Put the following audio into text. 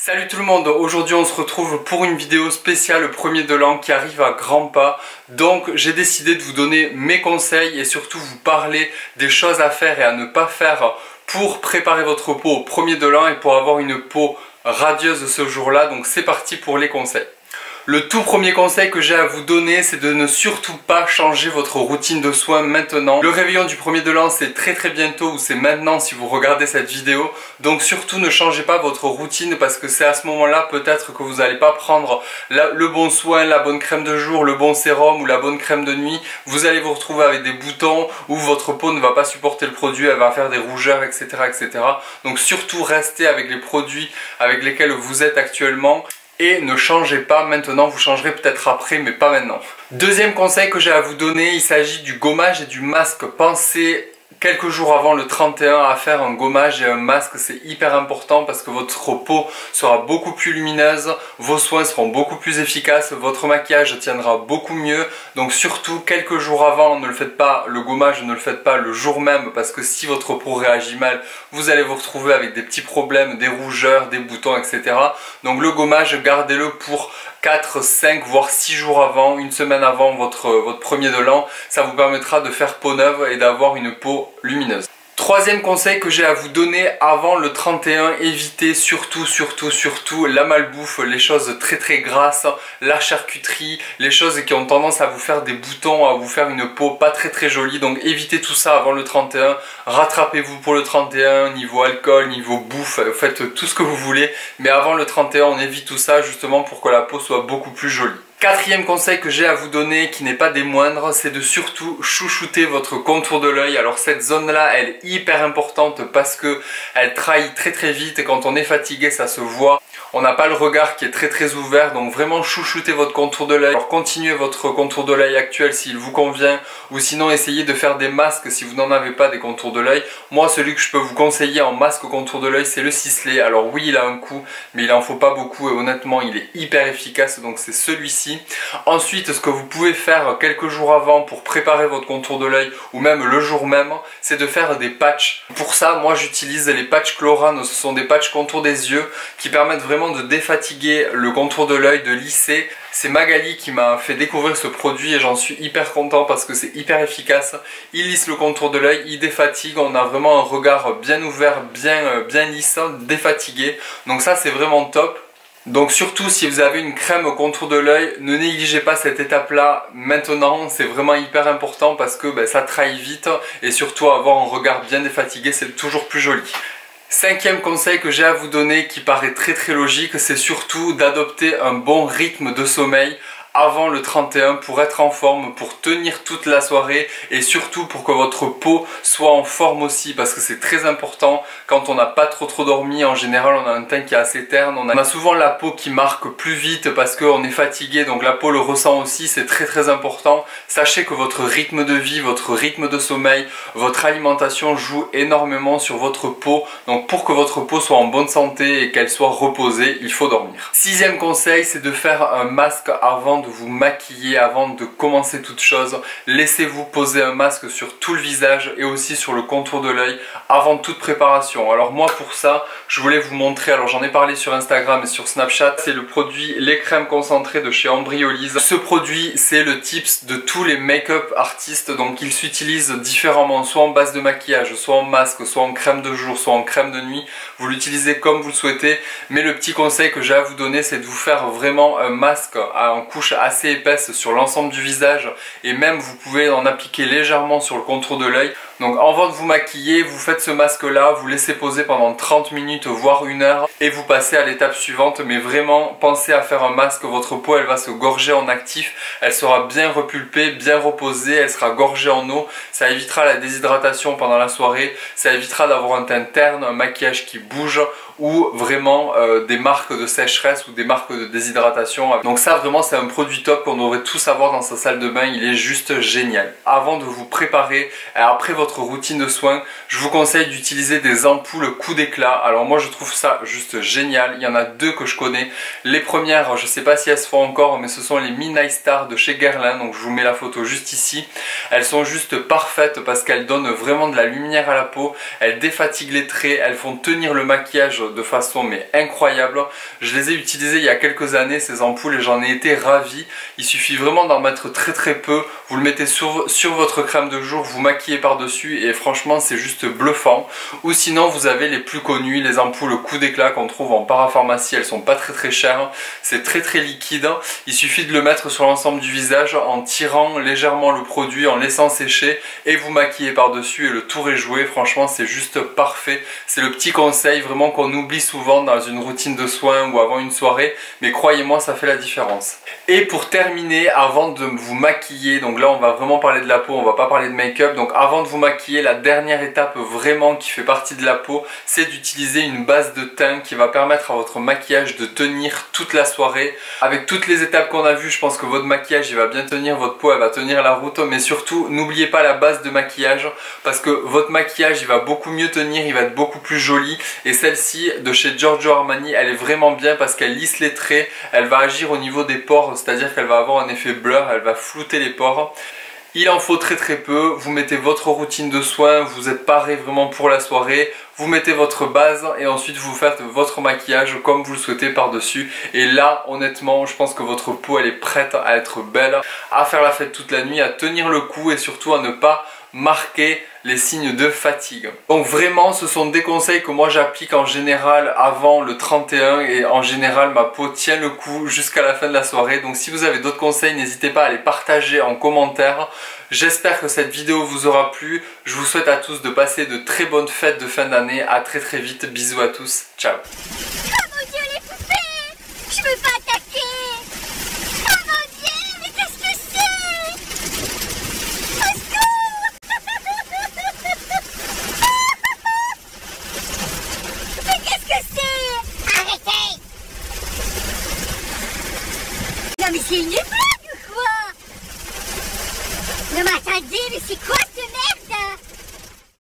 Salut tout le monde, aujourd'hui on se retrouve pour une vidéo spéciale, le premier de l'an qui arrive à grands pas. Donc j'ai décidé de vous donner mes conseils et surtout vous parler des choses à faire et à ne pas faire pour préparer votre peau au premier de l'an et pour avoir une peau radieuse ce jour-là. Donc c'est parti pour les conseils. Le tout premier conseil que j'ai à vous donner, c'est de ne surtout pas changer votre routine de soins maintenant. Le réveillon du premier de l'an, c'est très bientôt ou c'est maintenant si vous regardez cette vidéo. Donc surtout ne changez pas votre routine parce que c'est à ce moment-là peut-être que vous n'allez pas prendre le bon soin, la bonne crème de jour, le bon sérum ou la bonne crème de nuit. Vous allez vous retrouver avec des boutons ou votre peau ne va pas supporter le produit, elle va faire des rougeurs, etc. Donc surtout restez avec les produits avec lesquels vous êtes actuellement. Et ne changez pas maintenant, vous changerez peut-être après, mais pas maintenant. Deuxième conseil que j'ai à vous donner, il s'agit du gommage et du masque. Pensez quelques jours avant le 31 à faire un gommage et un masque, c'est hyper important parce que votre peau sera beaucoup plus lumineuse, vos soins seront beaucoup plus efficaces, votre maquillage tiendra beaucoup mieux. Donc surtout quelques jours avant, ne le faites pas le gommage, ne le faites pas le jour même parce que si votre peau réagit mal, vous allez vous retrouver avec des petits problèmes, des rougeurs, des boutons, etc. Donc le gommage, gardez-le pour 4, 5, voire 6 jours avant, une semaine avant votre premier de l'an. Ça vous permettra de faire peau neuve et d'avoir une peau lumineuse. Troisième conseil que j'ai à vous donner avant le 31, évitez surtout la malbouffe, les choses très grasses, la charcuterie, les choses qui ont tendance à vous faire des boutons, à vous faire une peau pas très jolie. Donc évitez tout ça avant le 31, rattrapez-vous pour le 31, niveau alcool, niveau bouffe, faites tout ce que vous voulez. Mais avant le 31, on évite tout ça justement pour que la peau soit beaucoup plus jolie. Quatrième conseil que j'ai à vous donner, qui n'est pas des moindres, c'est de surtout chouchouter votre contour de l'œil. Alors cette zone-là, elle est hyper importante parce que elle trahit très vite et quand on est fatigué, ça se voit. On n'a pas le regard qui est très ouvert, donc vraiment chouchoutez votre contour de l'œil. Alors continuez votre contour de l'œil actuel s'il vous convient, ou sinon essayez de faire des masques si vous n'en avez pas des contours de l'œil. Moi, celui que je peux vous conseiller en masque contour de l'œil, c'est le Sisley. Alors oui, il a un coût, mais il en faut pas beaucoup et honnêtement, il est hyper efficace, donc c'est celui-ci. Ensuite, ce que vous pouvez faire quelques jours avant pour préparer votre contour de l'œil, ou même le jour même, c'est de faire des patchs. Pour ça, moi j'utilise les patchs Chlorane, ce sont des patchs contour des yeux qui permettent vraiment de défatiguer le contour de l'œil, de lisser. C'est Magali qui m'a fait découvrir ce produit et j'en suis hyper content parce que c'est hyper efficace. Il lisse le contour de l'œil, il défatigue, on a vraiment un regard bien ouvert, bien lisse, défatigué. Donc ça c'est vraiment top. Donc surtout si vous avez une crème au contour de l'œil, ne négligez pas cette étape là maintenant, c'est vraiment hyper important parce que ça trahit vite et surtout avoir un regard bien défatigué, c'est toujours plus joli. Cinquième conseil que j'ai à vous donner qui paraît très logique, c'est surtout d'adopter un bon rythme de sommeil avant le 31 pour être en forme, pour tenir toute la soirée et surtout pour que votre peau soit en forme aussi parce que c'est très important. Quand on n'a pas trop dormi, en général on a un teint qui est assez terne, on a souvent la peau qui marque plus vite parce qu'on est fatigué, donc la peau le ressent aussi, c'est très important. Sachez que votre rythme de vie, votre rythme de sommeil, votre alimentation joue énormément sur votre peau, donc pour que votre peau soit en bonne santé et qu'elle soit reposée, il faut dormir. Sixième conseil, c'est de faire un masque avant de vous maquiller, avant de commencer toute chose. Laissez-vous poser un masque sur tout le visage et aussi sur le contour de l'œil avant toute préparation. Alors moi pour ça, je voulais vous montrer, alors j'en ai parlé sur Instagram et sur Snapchat, c'est le produit Les Crèmes Concentrées de chez Embryolisse. Ce produit c'est le tips de tous les make-up artistes, donc il s'utilise différemment, soit en base de maquillage, soit en masque, soit en crème de jour, soit en crème de nuit. Vous l'utilisez comme vous le souhaitez, mais le petit conseil que j'ai à vous donner, c'est de vous faire vraiment un masque en couche assez épaisse sur l'ensemble du visage et même vous pouvez en appliquer légèrement sur le contour de l'œil. Donc avant de vous maquiller, vous faites ce masque là, vous laissez poser pendant 30 minutes voire 1 heure et vous passez à l'étape suivante. Mais vraiment pensez à faire un masque, votre peau elle va se gorger en actif, elle sera bien repulpée, bien reposée, elle sera gorgée en eau, ça évitera la déshydratation pendant la soirée, ça évitera d'avoir un teint terne, un maquillage qui bouge ou vraiment des marques de sécheresse ou des marques de déshydratation. Donc ça vraiment c'est un produit top qu'on devrait tous avoir dans sa salle de bain, il est juste génial. Avant de vous préparer, après votre routine de soins, je vous conseille d'utiliser des ampoules coup d'éclat. Alors moi je trouve ça juste génial, il y en a deux que je connais. Les premières, je sais pas si elles se font encore, mais ce sont les Midnight Star de chez Guerlain, donc je vous mets la photo juste ici. Elles sont juste parfaites parce qu'elles donnent vraiment de la lumière à la peau, elles défatiguent les traits, elles font tenir le maquillage de façon mais incroyable. Je les ai utilisées il y a quelques années ces ampoules et j'en ai été ravi. Il suffit vraiment d'en mettre très peu, vous le mettez sur votre crème de jour, vous maquillez par dessus et franchement c'est juste bluffant. Ou sinon vous avez les plus connus, les ampoules coup d'éclat qu'on trouve en parapharmacie, elles sont pas très chères, c'est très liquide. Il suffit de le mettre sur l'ensemble du visage en tirant légèrement le produit, en laissant sécher et vous maquillez par dessus et le tour est joué. Franchement c'est juste parfait, c'est le petit conseil vraiment qu'on oublie souvent dans une routine de soins ou avant une soirée, mais croyez-moi ça fait la différence. Et pour terminer, avant de vous maquiller, donc là on va vraiment parler de la peau, on va pas parler de make-up, donc avant de vous maquiller, la dernière étape vraiment qui fait partie de la peau, c'est d'utiliser une base de teint qui va permettre à votre maquillage de tenir toute la soirée. Avec toutes les étapes qu'on a vues, je pense que votre maquillage il va bien tenir, votre peau elle va tenir la route, mais surtout n'oubliez pas la base de maquillage parce que votre maquillage il va beaucoup mieux tenir, il va être beaucoup plus joli, et celle-ci de chez Giorgio Armani elle est vraiment bien parce qu'elle lisse les traits, elle va agir au niveau des pores, c'est-à-dire qu'elle va avoir un effet blur, elle va flouter les pores. Il en faut très peu, vous mettez votre routine de soins, vous êtes paré vraiment pour la soirée, vous mettez votre base et ensuite vous faites votre maquillage comme vous le souhaitez par dessus. Et là honnêtement je pense que votre peau elle est prête à être belle, à faire la fête toute la nuit, à tenir le coup et surtout à ne pas marquer les signes de fatigue. Donc vraiment ce sont des conseils que moi j'applique en général avant le 31 et en général ma peau tient le coup jusqu'à la fin de la soirée. Donc si vous avez d'autres conseils n'hésitez pas à les partager en commentaire. J'espère que cette vidéo vous aura plu. Je vous souhaite à tous de passer de très bonnes fêtes de fin d'année. À très vite. Bisous à tous. Ciao. Oh mon Dieu les poupées, je veux pas attaquer. Oh mon Dieu, mais qu'est-ce que c'est? Au secours. Mais qu'est-ce que c'est? Arrêtez. Non mais c'est une blague ou quoi? Non mais attendez, mais c'est quoi ce mec?